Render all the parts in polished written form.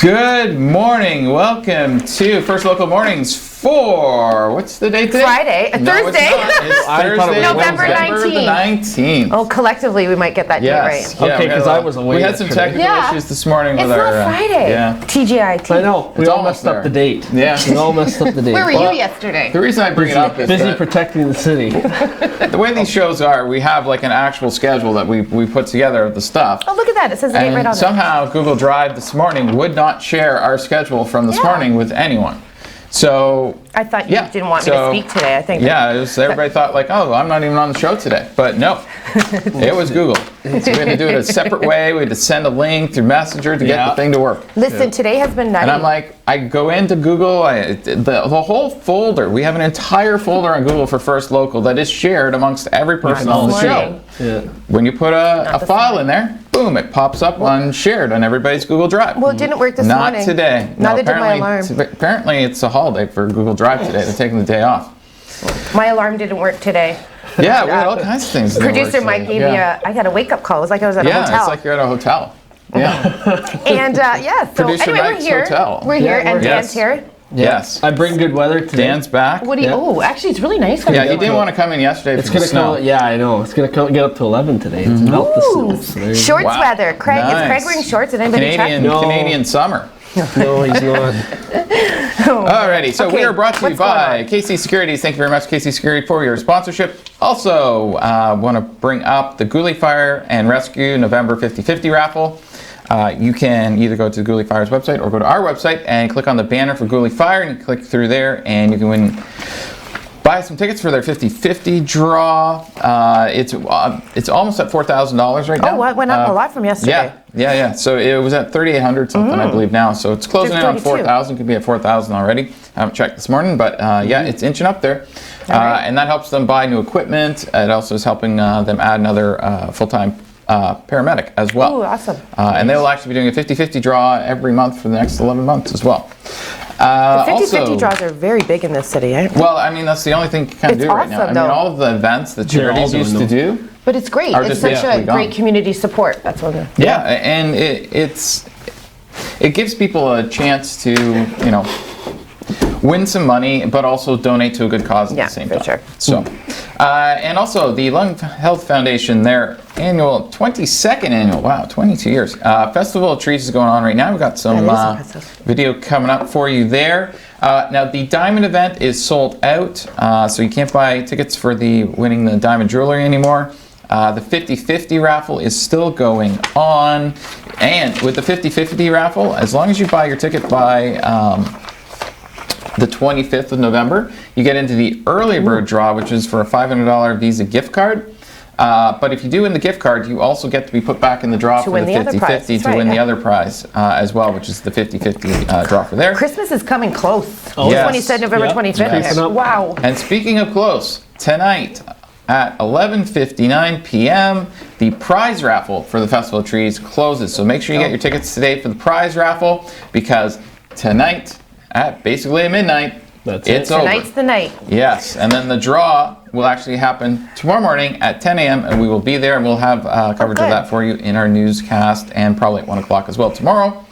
Good morning. Welcome to First Local Mornings for, what's the date today? Friday. Thursday. It's Thursday, November the 19th. Oh, collectively we might get that date right. Yeah, okay, because I was away. We had some technical issues this morning with our... It's not Friday. Yeah. TGIT. I know. We It's all almost messed up the date. Yeah. We all messed up the date. Where were you yesterday? The reason I bring it up is busy that protecting the city. the way these shows are, we have like an actual schedule that we put together of the stuff. Oh, look at that. It says the date right on And there. somehow Google Drive this morning would not share our schedule from this morning with anyone. So I thought you didn't want me to speak today. I think. Yeah, everybody thought like, oh, I'm not even on the show today. But no, it was Google. So we had to do it a separate way. We had to send a link through Messenger to get the thing to work. Listen, today has been nutty. And I'm like, I go into Google, the whole folder, we have an entire folder on Google for First Local that is shared amongst every person on the show. Yeah. When you put a file in there, boom, it pops up on shared on everybody's Google Drive. Well, it didn't work this morning. Not today. Neither did my alarm. Apparently it's a holiday for Google Drive today. They're taking the day off. My alarm didn't work today. Yeah, we had all kinds of things. Producer Mike gave me I got a wake-up call. It was like I was at a hotel. Yeah, it's like you're at a hotel. Yeah. And so Producer anyway, Mike's we're here. hotel. We're here, and Yes. Dan's here. Yes. I bring good weather today. Dan's back. What do you? Yeah. Oh, actually, it's really nice. Yeah, you didn't want to come in yesterday It's for the gonna snow. come. Yeah, I know. It's gonna get up to 11 today. It's melt the snow. So there you go. Shorts Wow. weather. Craig, is Nice. Craig wearing shorts? Did anybody check? No. Canadian summer. No, he's not. Alrighty, so we Okay, are brought to you what's going by on? KC Securities. Thank you very much, KC Security, for your sponsorship. Also, want to bring up the Guli Fire and Rescue November 50/50 raffle. You can either go to Guli Fire's website or go to our website and click on the banner for Guli Fire, and you click through there, and you can win. Buy some tickets for their 50/50 draw. It's almost at $4,000 right now. Oh, it went up a lot from yesterday. Yeah. So it was at 3,800 something, I believe now. So it's closing in on 32. 4,000. Could be at 4,000 already. I haven't checked this morning, but yeah, it's inching up there, right. and that helps them buy new equipment. It also is helping them add another full-time paramedic as well. Ooh, awesome. And they'll actually be doing a 50/50 draw every month for the next 11 months as well. The 50/50 draws are very big in this city, eh? Well, I mean, that's the only thing you can It's do right now. awesome, I mean, though. all of the events that They're all charities doing used to them. do. But it's great. Are It's just such basically a gone. great community support. That's what. Yeah, and it gives people a chance to, win some money, but also donate to a good cause at the same time. Sure. So, and also the Lung Health Foundation, their 22nd annual, wow, 22 years, Festival of Trees is going on right now. We've got some That is impressive. video coming up for you there. Now, the Diamond event is sold out, so you can't buy tickets for the winning the Diamond Jewelry anymore. The 50/50 raffle is still going on, and with the 50/50 raffle, as long as you buy your ticket by the 25th of November, you get into the early bird draw, which is for a $500 Visa gift card. But if you do win the gift card, you also get to be put back in the draw for win the the other prize. 50/50 That's to right, win the yeah. other prize as well, which is the 50/50 draw for there. Christmas is coming close. Oh, Just when he said November Yep. 25th. Yes. there. Wow. And speaking of close, tonight at 11:59 p.m., the prize raffle for the Festival of Trees closes. So make sure you get your tickets today for the prize raffle, because tonight at basically midnight, it's over. Tonight's the night. Yes, and then the draw will actually happen tomorrow morning at 10 a.m. and we will be there, and we'll have coverage of good. that for you in our newscast and probably at 1 o'clock as well tomorrow.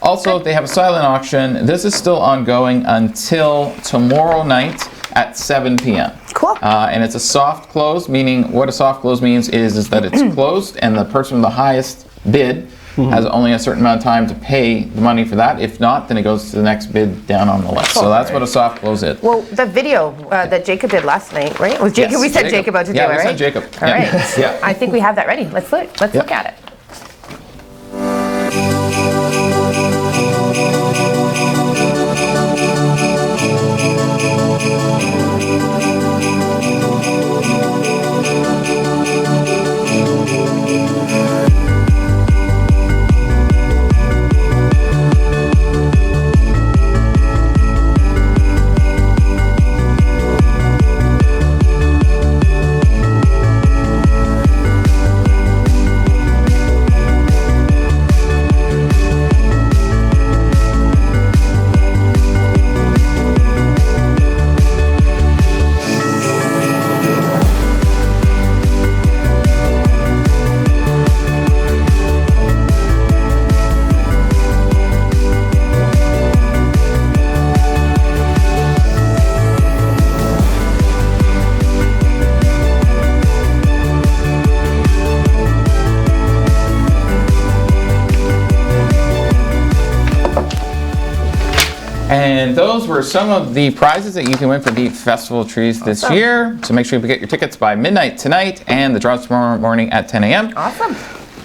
Also, they have a silent auction. This is still ongoing until tomorrow night at 7 p.m. Cool. And it's a soft close, meaning what a soft close means is that it's closed, and the person with the highest bid has only a certain amount of time to pay the money for that. If not, then it goes to the next bid down on the list. So that's what a soft close is. Well, the video that Jacob did last night, right? It was Jacob. Yes, We said Jacob out to do it, Yeah, right? we said Jacob. All Yeah. right. Yeah. I think we have that ready. Let's look. Let's look at it. And those were some of the prizes that you can win for the Festival of Trees this year. So make sure you get your tickets by midnight tonight, and the draws tomorrow morning at 10 a.m. Awesome.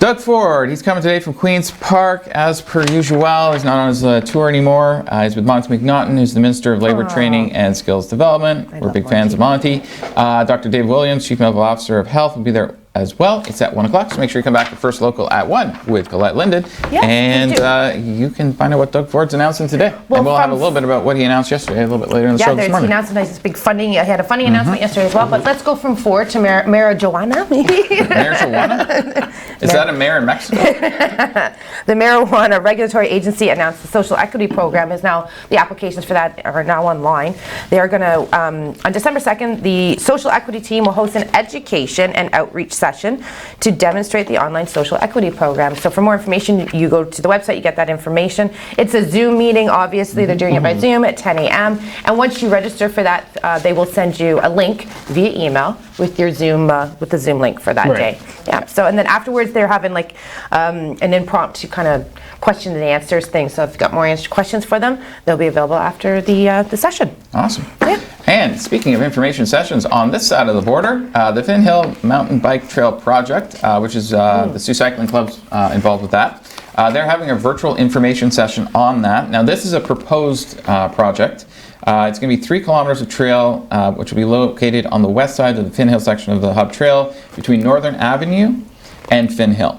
Doug Ford, he's coming today from Queen's Park as per usual. He's not on his tour anymore. He's with Monty McNaughton, who's the Minister of Labor Training and Skills Development. We're big fans of Monty. Dr. Dave Williams, Chief Medical Officer of Health, will be there as well. It's at 1 o'clock, so make sure you come back to First Local at 1 with Colette Linden. Yes, and you can find out what Doug Ford's announcing today. Well, and we'll have a little bit about what he announced yesterday, a little bit later in the show this he morning. announced a nice big funding. He had a funding announcement yesterday as well. But let's go from Ford to marijuana, maybe. Marijuana? Is that a mayor in Mexico? The Marijuana Regulatory Agency announced the social equity program is now, the applications for that are now online. They are going to, on December 2nd, the social equity team will host an education and outreach session to demonstrate the online social equity program. So for more information, you go to the website, you get that information. It's a Zoom meeting, obviously. They're doing it by Zoom at 10 a.m. And once you register for that, they will send you a link via email with your Zoom, with the Zoom link for that day. Yeah. So, and then afterwards, they're having like an impromptu kind of question and answers thing. So if you've got more questions for them, they'll be available after the session. Awesome. Yeah. And speaking of information sessions, on this side of the border, the Finn Hill Mountain Bike Trail Project, which is the Sault Cycling Club's involved with that, they're having a virtual information session on that. Now, this is a proposed project. It's going to be 3 kilometers of trail, which will be located on the west side of the Finn Hill section of the Hub Trail between Northern Avenue and Finn Hill.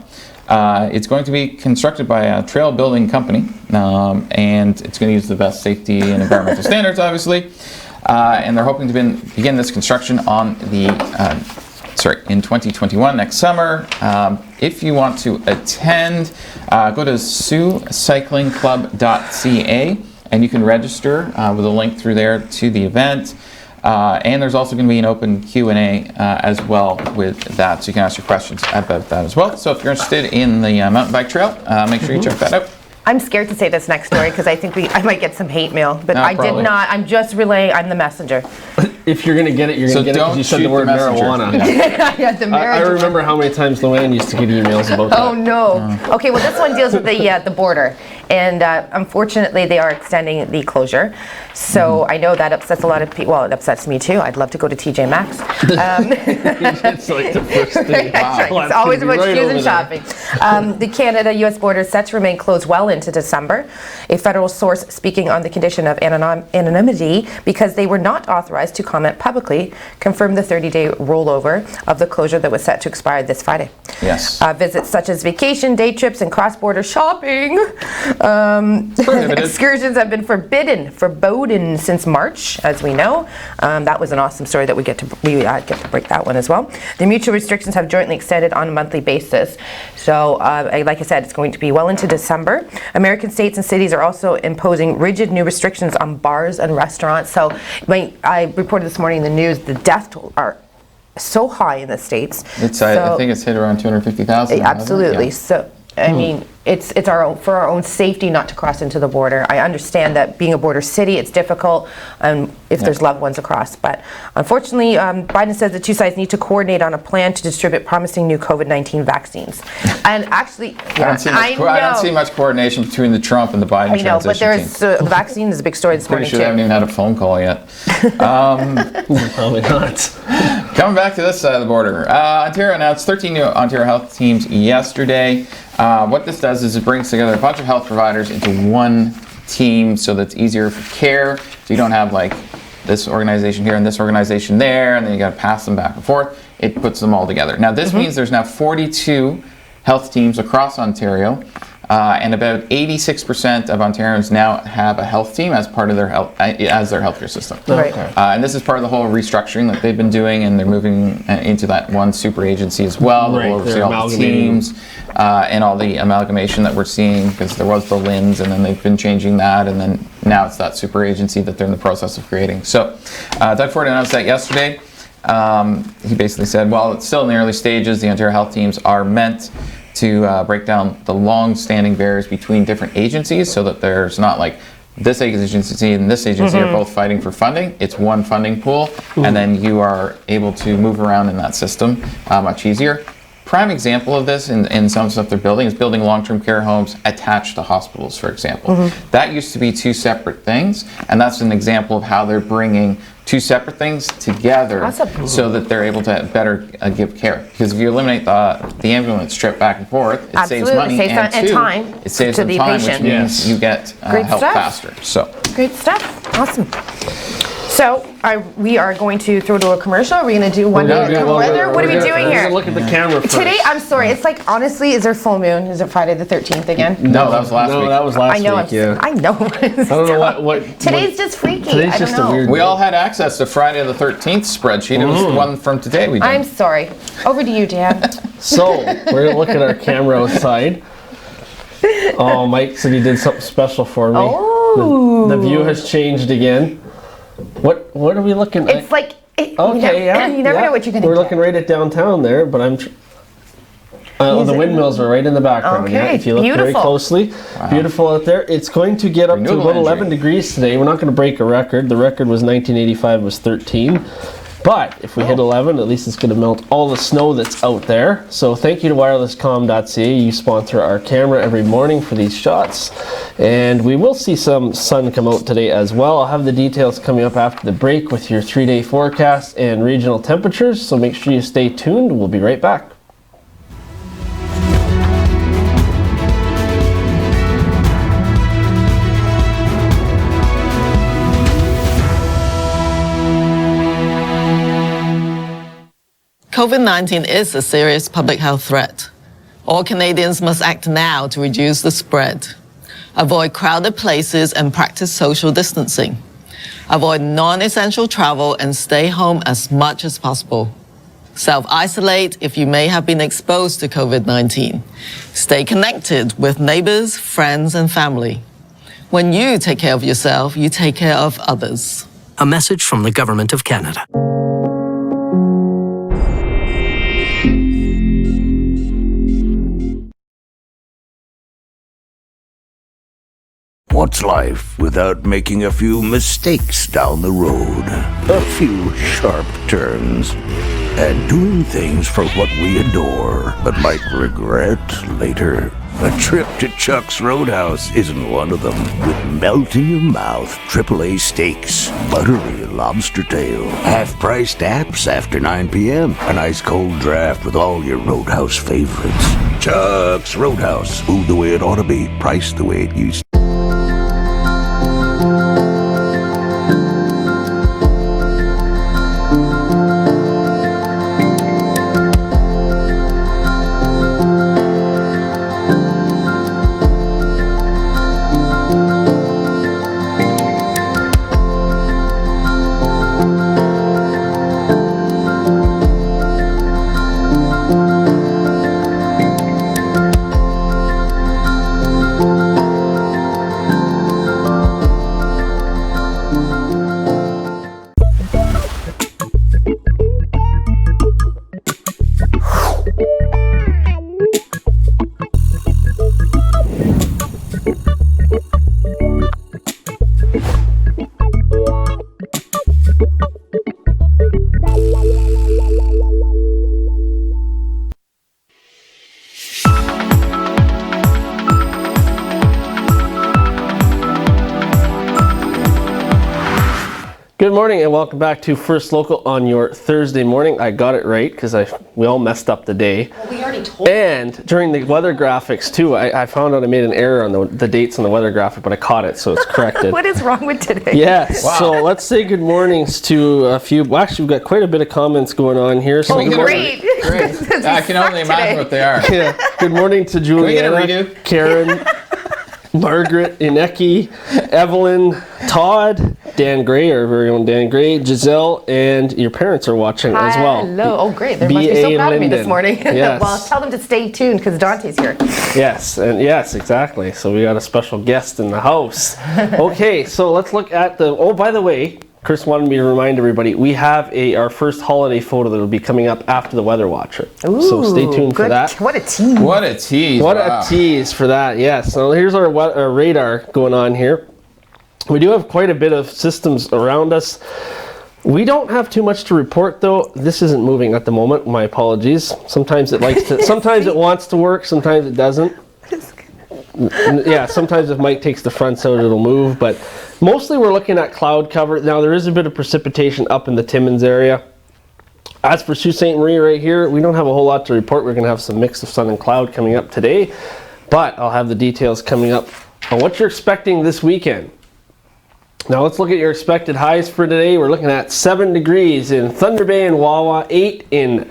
It's going to be constructed by a trail building company, and it's going to use the best safety and environmental standards, obviously. And they're hoping to begin this construction on in 2021, next summer. If you want to attend, go to SaultCyclingClub.ca, and you can register with a link through there to the event. And there's also going to be an open Q&A as well with that, so you can ask your questions about that as well. So if you're interested in the mountain bike trail, make sure you check that out. I'm scared to say this next story because I think I might get some hate mail, but I probably. did not. I'm just relaying. I'm the messenger. If you're going to get it, you're going to get it because you said the word marijuana. Yeah, the I remember how many times Luann used to get emails about that. Oh no. Okay, well this one deals with the border, and unfortunately they are extending the closure. So I know that upsets a lot of people. Well, it upsets me too. I'd love to go to TJ Maxx. It's like the first thing. Wow. It's always about shoes and shopping. The Canada-U.S. border is set to remain closed well into December. A federal source speaking on the condition of anonymity because they were not authorized to comment publicly confirmed the 30-day rollover of the closure that was set to expire this Friday. Yes. Visits such as vacation, day trips, and cross-border shopping excursions have been verboten since March, as we know. That was an awesome story that we get to break that one as well. The mutual restrictions have jointly extended on a monthly basis. So, like I said, it's going to be well into December. American states and cities are also imposing rigid new restrictions on bars and restaurants. So, I reported this morning in the news, the death toll are so high in the States. I think it's hit around 250,000. Absolutely. Yeah. So, I mean, it's for our own safety not to cross into the border. I understand that being a border city, it's difficult if there's loved ones across. But unfortunately, Biden says the two sides need to coordinate on a plan to distribute promising new COVID-19 vaccines. And actually, I don't see much coordination between the Trump and the Biden transition. I know, but there's the vaccine is a big story this morning too. Pretty sure they haven't even had a phone call yet. Probably not. Coming back to this side of the border, Ontario announced 13 new Ontario health teams yesterday. What this does is it brings together a bunch of health providers into one team so that it's easier for care. So you don't have like this organization here and this organization there, and then you got to pass them back and forth. It puts them all together. Now this means there's now 42 health teams across Ontario, and about 86% of Ontarians now have a health team as part of their healthcare system. Right. And this is part of the whole restructuring that they've been doing, and they're moving into that one super agency as well. Right. That will oversee all the teams and all the amalgamation that we're seeing, because there was the LINs, and then they've been changing that, and then now it's that super agency that they're in the process of creating. So Doug Ford announced that yesterday. He basically said, well, it's still in the early stages. The Ontario health teams are meant to break down the long-standing barriers between different agencies so that there's not like this agency and this agency are both fighting for funding. It's one funding pool, and then you are able to move around in that system much easier. prime example of this in some stuff they're building is building long-term care homes attached to hospitals, for example. That used to be two separate things, and that's an example of how they're bringing two separate things together so that they're able to better give care. Because if you eliminate the ambulance trip back and forth, it saves money, and time. It saves them time, which means you get help faster. So great stuff. Awesome. So we are going to throw to a commercial. Are we going to do one day weather? What are we doing here? Look at the camera first. Today, I'm sorry. It's like, honestly, is there full moon? Is it Friday the 13th again? No, that was last week. No, that was last week. I know. I don't know what. Today's just freaky. Today's just a weird. We all had access to Friday the 13th spreadsheet. It was the one from today we did. I'm sorry. Over to you, Dan. So we're gonna look at our camera outside. Oh, Mike said he did something special for me. Oh. The view has changed again. What are we looking at? It's like, okay, yeah. You never know what you're going to We're looking right at downtown there, but I'm... the windmills are right in the background. Okay, yeah, if you look very closely. Beautiful out there. It's going to get up to about 11 degrees today. We're not going to break a record. The record was 1985, was 13. But if we hit 11, at least it's going to melt all the snow that's out there. So thank you to wirelesscom.ca. You sponsor our camera every morning for these shots. And we will see some sun come out today as well. I'll have the details coming up after the break with your 3-day forecast and regional temperatures. So make sure you stay tuned. We'll be right back. COVID-19 is a serious public health threat. All Canadians must act now to reduce the spread. Avoid crowded places and practice social distancing. Avoid non-essential travel and stay home as much as possible. Self-isolate if you may have been exposed to COVID-19. Stay connected with neighbors, friends, and family. When you take care of yourself, you take care of others. A message from the Government of Canada. What's life without making a few mistakes down the road? A few sharp turns. And doing things for what we adore, but might regret later. A trip to Chuck's Roadhouse isn't one of them. With melt-in-your-mouth AAA steaks, buttery lobster tail, half-priced apps after 9 p.m., an ice-cold draft with all your Roadhouse favorites. Chuck's Roadhouse. Food the way it ought to be, priced the way it used to. Good morning and welcome back to First Local on your Thursday morning. I got it right because we all messed up the day. Well, we already told you. And during the weather graphics too, I found out I made an error on the dates on the weather graphic, but I caught it, so it's corrected. What is wrong with today? Yes. Wow. So let's say good mornings to a few. Well, actually, we've got quite a bit of comments going on here. So good morning. Great. I can only imagine what they are. Yeah. Good morning to we Juliana, get a redo? Karen, Margaret, Ineki, Evelyn, Todd, Dan Gray, our very own Dan Gray, Giselle, and your parents are watching as well. Hello. Oh, great. They must be so proud of me this morning. Yes. Well, tell them to stay tuned because Dante's here. Yes, and yes, exactly. So we got a special guest in the house. Okay, so let's look at the. Oh, by the way, Chris wanted me to remind everybody we have our first holiday photo that will be coming up after the Weather Watcher. Ooh, so stay tuned for that. What a tease! What a tease! What wow. a tease for that. Yes. So here's our radar going on here. We do have quite a bit of systems around us. We don't have too much to report, though. This isn't moving at the moment. My apologies. Sometimes it likes to. Sometimes it wants to work. Sometimes it doesn't. Yeah, sometimes if Mike takes the fronts out, it'll move. But mostly we're looking at cloud cover. Now there is a bit of precipitation up in the Timmins area. As for Sault Ste. Marie right here, we don't have a whole lot to report. We're going to have some mix of sun and cloud coming up today. But I'll have the details coming up on what you're expecting this weekend. Now let's look at your expected highs for today. We're looking at 7 degrees in Thunder Bay and Wawa, 8 in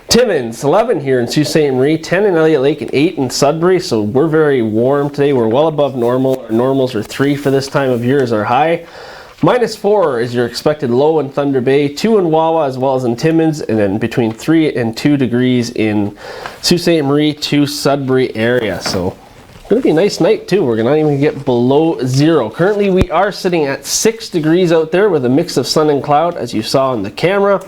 Timmins, 11 here in Sault Ste. Marie, 10 in Elliott Lake, and 8 in Sudbury. So we're very warm today. We're well above normal. Our normals are 3 for this time of year as our high. -4 is your expected low in Thunder Bay, 2 in Wawa as well as in Timmins, and then between 3 and 2 degrees in Sault Ste. Marie to Sudbury area. So it's going to be a nice night too. We're not even get below 0. Currently we are sitting at 6 degrees out there with a mix of sun and cloud, as you saw on the camera.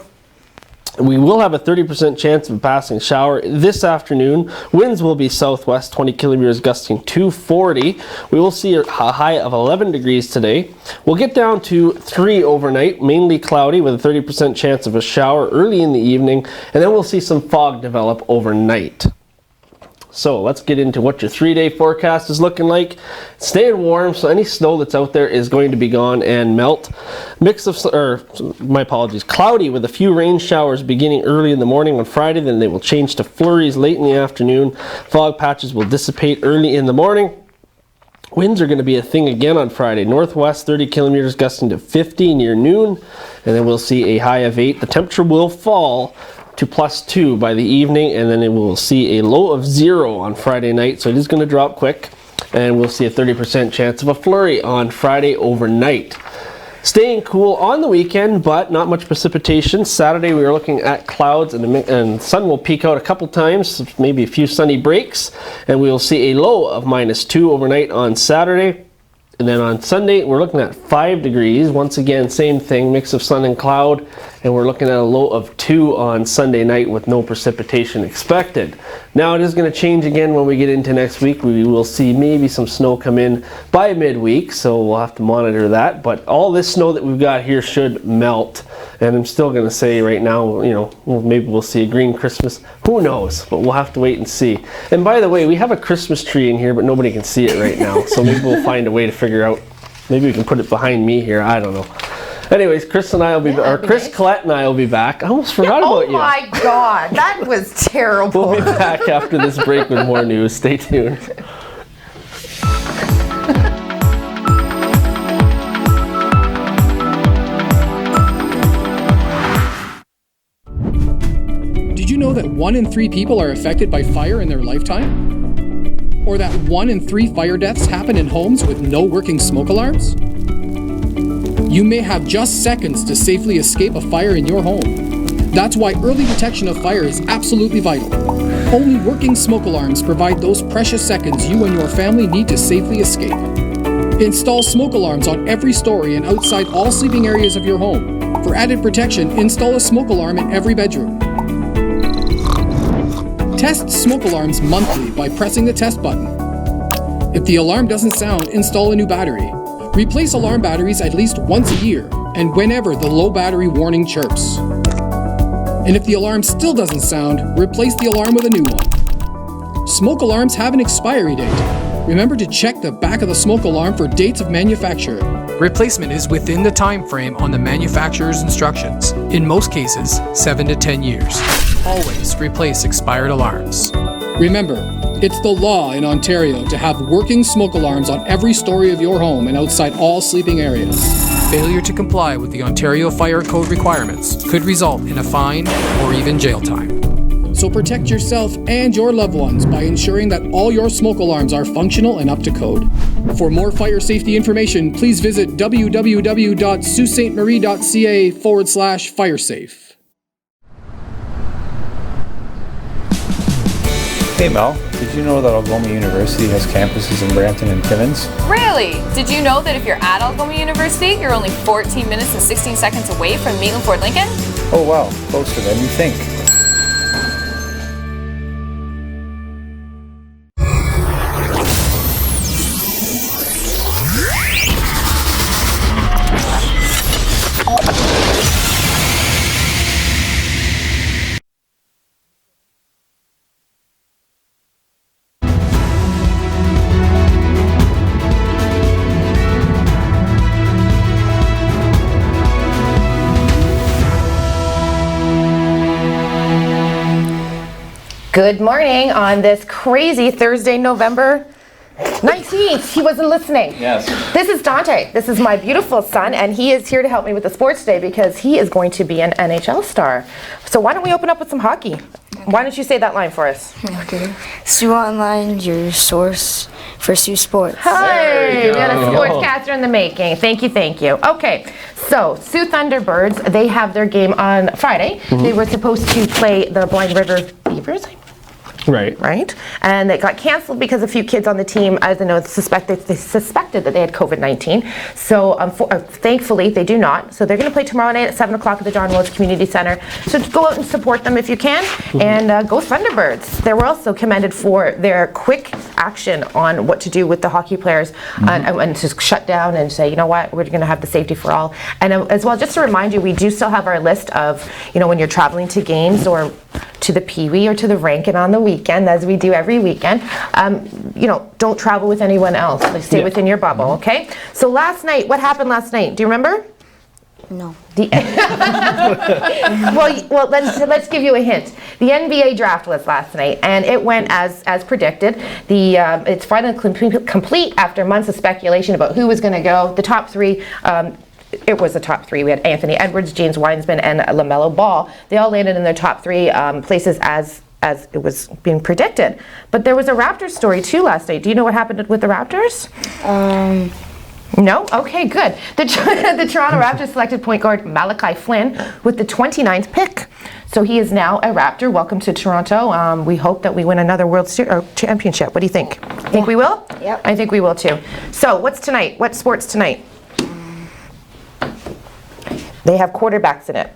We will have a 30% chance of a passing shower this afternoon. Winds will be southwest, 20 kilometers gusting to 40. We will see a high of 11 degrees today. We'll get down to 3 overnight, mainly cloudy with a 30% chance of a shower early in the evening, and then we'll see some fog develop overnight. So let's get into what your 3-day forecast is looking like. Staying warm, so any snow that's out there is going to be gone and melt. Cloudy with a few rain showers beginning early in the morning on Friday, then they will change to flurries late in the afternoon. Fog patches will dissipate early in the morning. Winds are going to be a thing again on Friday. Northwest 30 kilometers gusting to 50 near noon, and then we'll see a high of 8. The temperature will fall to +2 by the evening, and then it will see a low of 0 on Friday night, so it is going to drop quick, and we'll see a 30% chance of a flurry on Friday overnight. Staying cool on the weekend, but not much precipitation. Saturday we are looking at clouds, and sun will peek out a couple times, maybe a few sunny breaks, and we will see a low of -2 overnight on Saturday. And then on Sunday, we're looking at 5 degrees. Once again, same thing, mix of sun and cloud. And we're looking at a low of 2 on Sunday night with no precipitation expected. Now, it is going to change again when we get into next week. We will see maybe some snow come in by midweek, so we'll have to monitor that. But all this snow that we've got here should melt. And I'm still going to say right now, maybe we'll see a green Christmas. Who knows? But we'll have to wait and see. And by the way, we have a Christmas tree in here, but nobody can see it right now. So maybe we'll find a way to figure out. Maybe we can put it behind me here. I don't know. Anyways, Chris and I will be, Chris, Collette and I will be back. I almost forgot about you. Oh my God, that was terrible. We'll be back after this break with more news. Stay tuned. Did you know that 1 in 3 people are affected by fire in their lifetime? Or that 1 in 3 fire deaths happen in homes with no working smoke alarms? You may have just seconds to safely escape a fire in your home. That's why early detection of fire is absolutely vital. Only working smoke alarms provide those precious seconds you and your family need to safely escape. Install smoke alarms on every story and outside all sleeping areas of your home. For added protection, install a smoke alarm in every bedroom. Test smoke alarms monthly by pressing the test button. If the alarm doesn't sound, install a new battery. Replace alarm batteries at least once a year and whenever the low battery warning chirps. And if the alarm still doesn't sound, replace the alarm with a new one. Smoke alarms have an expiry date. Remember to check the back of the smoke alarm for dates of manufacture. Replacement is within the time frame on the manufacturer's instructions. In most cases, 7 to 10 years. Always replace expired alarms. Remember, it's the law in Ontario to have working smoke alarms on every story of your home and outside all sleeping areas. Failure to comply with the Ontario Fire Code requirements could result in a fine or even jail time. So protect yourself and your loved ones by ensuring that all your smoke alarms are functional and up to code. For more fire safety information, please visit www.saultestmarie.ca/firesafe. Hey Mel, did you know that Algoma University has campuses in Brampton and Timmins? Really? Did you know that if you're at Algoma University, you're only 14 minutes and 16 seconds away from Maitland Fort Lincoln? Oh wow, closer than you think. Good morning on this crazy Thursday, November 19th. He wasn't listening. Yes. This is Dante. This is my beautiful son, and he is here to help me with the sports today because he is going to be an NHL star. So why don't we open up with some hockey? Why don't you say that line for us? Okay. Sioux Online, your source for Sioux Sports. Hi, we got a sportscaster in the making. Thank you. Okay, so Sioux Thunderbirds, they have their game on Friday. They were supposed to play the Blind River Beavers. Right? And it got canceled because a few kids on the team, as I know, suspected that they had COVID-19. So thankfully, they do not. So they're going to play tomorrow night at 7 o'clock at the John Willis Community Center. So go out and support them if you can. And go Thunderbirds. They were also commended for their quick action on what to do with the hockey players and to shut down and say, you know what, we're going to have the safety for all. And as well, just to remind you, we do still have our list of, when you're traveling to games or to the Pee Wee or to the Rankin on the weekend, as we do every weekend, don't travel with anyone else. Like, stay within your bubble, okay? So last night, what happened last night? Do you remember? No. Well, let's give you a hint. The NBA draft was last night, and it went as predicted. It's finally complete after months of speculation about who was going to go. The top three. It was the top three. We had Anthony Edwards, James Wiseman, and LaMelo Ball. They all landed in their top three places as it was being predicted. But there was a Raptors story too last night. Do you know what happened with the Raptors? No? Okay, good. The Toronto Raptors selected point guard Malachi Flynn with the 29th pick. So he is now a Raptor. Welcome to Toronto. We hope that we win another World Championship. What do you think? Think we will? Yep. I think we will too. So what's tonight? What sports tonight? They have quarterbacks in it.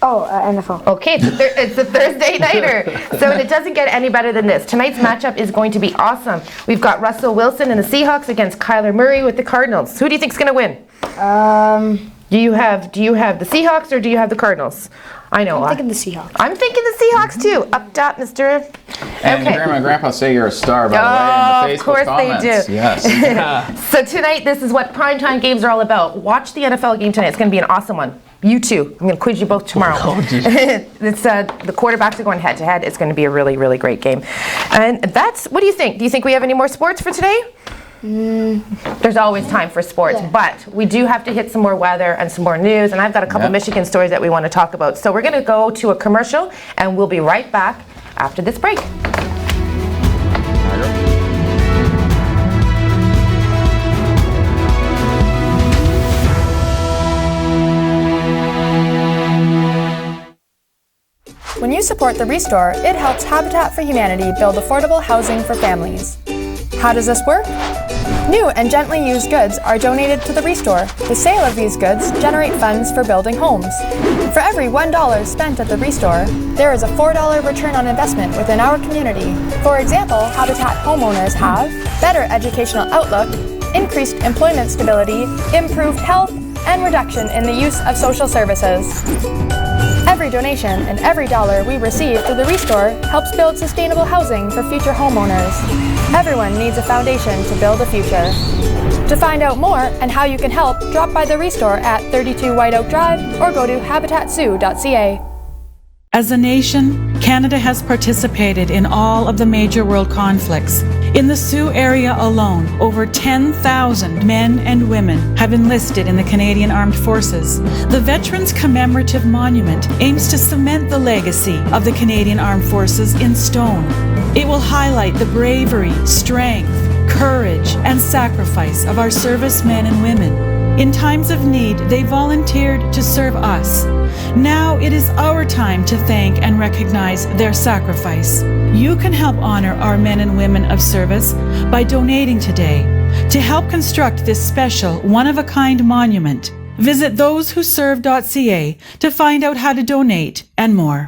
Oh, NFL. Okay, it's a Thursday nighter. So it doesn't get any better than this. Tonight's matchup is going to be awesome. We've got Russell Wilson and the Seahawks against Kyler Murray with the Cardinals. Who do you think's going to win? Do you have the Seahawks or do you have the Cardinals? I know. I'm thinking the Seahawks. I'm thinking the Seahawks too. Up top, Mr. And Grandma and Grandpa say you're a star, by the way, in the Facebook comments. Of course they do. Yes. So tonight, this is what primetime games are all about. Watch the NFL game tonight. It's going to be an awesome one. You too. I'm going to quiz you both tomorrow. It's the quarterbacks are going head to head. It's going to be a really, really great game. And what do you think? Do you think we have any more sports for today? There's always time for sports, but we do have to hit some more weather and some more news, and I've got a couple Michigan stories that we want to talk about. So we're going to go to a commercial, and we'll be right back after this break. When you support the Restore, it helps Habitat for Humanity build affordable housing for families. How does this work? New and gently used goods are donated to the Restore. The sale of these goods generate funds for building homes. For every $1 spent at the Restore, there is a $4 return on investment within our community. For example, Habitat homeowners have better educational outlook, increased employment stability, improved health, and reduction in the use of social services. Every donation and every dollar we receive through the Restore helps build sustainable housing for future homeowners. Everyone needs a foundation to build a future. To find out more and how you can help, drop by the Restore at 32 White Oak Drive or go to habitatsioux.ca. As a nation, Canada has participated in all of the major world conflicts. In the Sioux area alone, over 10,000 men and women have enlisted in the Canadian Armed Forces. The Veterans Commemorative Monument aims to cement the legacy of the Canadian Armed Forces in stone. It will highlight the bravery, strength, courage, and sacrifice of our servicemen and women. In times of need, they volunteered to serve us. Now it is our time to thank and recognize their sacrifice. You can help honor our men and women of service by donating today to help construct this special, one-of-a-kind monument. Visit thosewhoserve.ca to find out how to donate and more.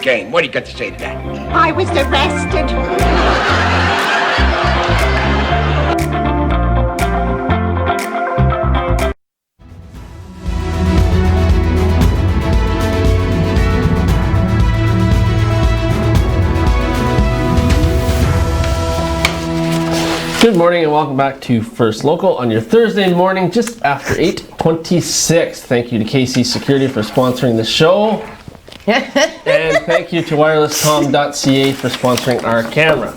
Game. What do you got to say to that? I was arrested. Good morning and welcome back to First Local on your Thursday morning, just after 8:26. Thank you to KC Security for sponsoring the show. And thank you to wirelesscom.ca for sponsoring our camera.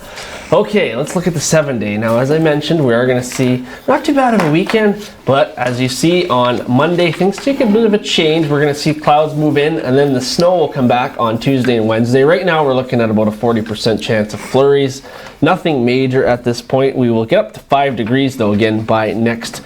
Okay, let's look at the 7-day. Now, as I mentioned, we are going to see not too bad of a weekend, but as you see on Monday, things take a bit of a change. We're going to see clouds move in, and then the snow will come back on Tuesday and Wednesday. Right now, we're looking at about a 40% chance of flurries. Nothing major at this point. We will get up to 5 degrees, though, again, by next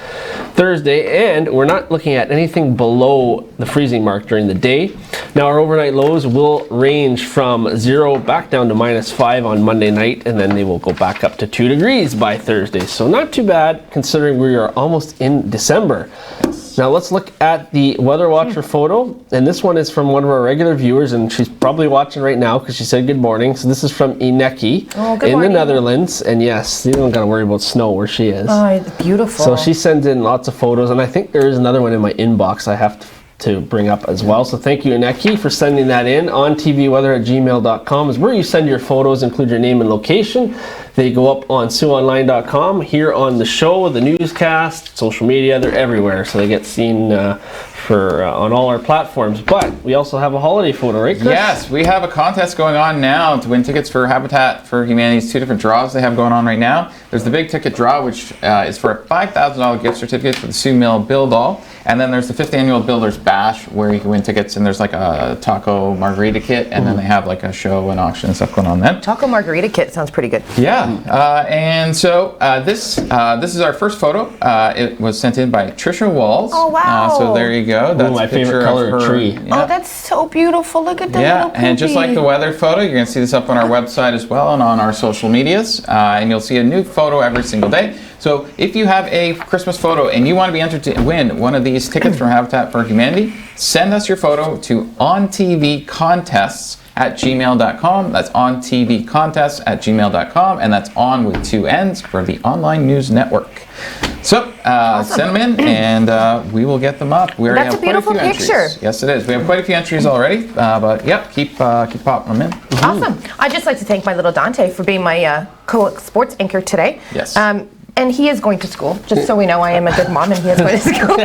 Thursday, and we're not looking at anything below the freezing mark during the day. Now, our overnight lows will range from 0 back down to -5 on Monday night, and then they will go back up to 2 degrees by Thursday. So not too bad considering we are almost in December. Now let's look at the Weather Watcher photo, and this one is from one of our regular viewers, and she's probably watching right now because she said good morning. So this is from Ineki in the Netherlands, and yes, you don't got to worry about snow where she is. Oh, it's beautiful. So she sends in lots of photos, and I think there is another one in my inbox I have to bring up as well. So thank you, Ineki, for sending that in. ontvweather@gmail.com is where you send your photos, include your name and location. They go up on SiouxOnline.com, here on the show, the newscast, social media, they're everywhere. So they get seen on all our platforms. But we also have a holiday photo, right, Chris? Yes, we have a contest going on now to win tickets for Habitat for Humanity's 2 different draws they have going on right now. There's the big ticket draw, which is for a $5,000 gift certificate for the Sioux Mill Build All. And then there's the 5th annual Builders Bash, where you can win tickets, and there's like a taco margarita kit, and then they have like a show and auction and stuff going on then. Taco margarita kit sounds pretty good. Yeah, and so this is our first photo. It was sent in by Trisha Walls. Oh, wow. So there you go. That's my a picture favorite color of her tree. Oh, that's so beautiful. Look at the little poopy. And just like the weather photo, you're going to see this up on our website as well and on our social medias. And you'll see a new photo every single day. So if you have a Christmas photo and you want to be entered to win one of these tickets from Habitat for Humanity, send us your photo to ontvcontests@gmail.com. That's ontvcontests@gmail.com, and that's on with 2 N's for the online news network. So send them in, and we will get them up. We already That's have a beautiful quite a few picture. entries. Yes, it is. We have quite a few entries already, but yep, keep popping them in. Awesome. I'd just like to thank my little Dante for being my co-sports anchor today. Yes. And he is going to school, just so we know I am a good mom and he is going to school.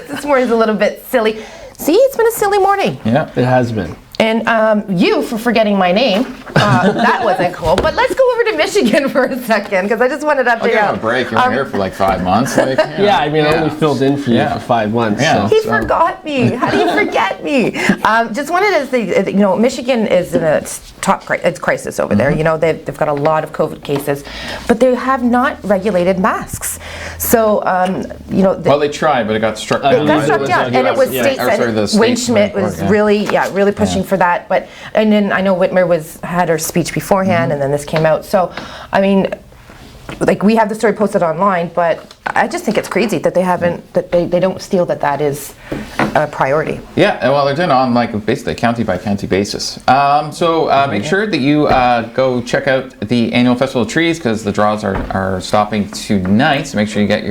This morning's a little bit silly. See, it's been a silly morning. Yeah, it has been. And you for forgetting my name. That wasn't cool. But let's go over to Michigan for a second, because I just wanted to update. I'll give him a break. You were here for like 5 months. Like, I mean, I only filled in for you for 5 months. Yeah. So. He forgot me. How do you forget me? Just wanted to say, Michigan is in a top crisis over there. You know, they've got a lot of COVID cases, but they have not regulated masks. So, well, they tried, but it got struck down. It got struck down, and it was Wayne Schmidt was really pushing for that. And then I know Whitmer had her speech beforehand, and then this came out. So, I mean, like, we have the story posted online, but I just think it's crazy that they don't feel that is a priority. Yeah, well, they're doing it on like basically a county by county basis. So make sure that you go check out the annual Festival of Trees, because the draws are stopping tonight. So make sure you get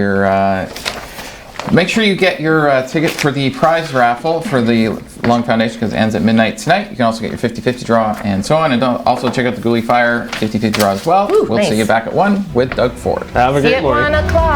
your ticket for the prize raffle for the Lung Foundation, because it ends at midnight tonight. You can also get your 50-50 draw and so on. And also check out the Guli Fire 50-50 draw as well. We'll see you back at 1 with Doug Ford. Have a great morning. See you at 1 o'clock.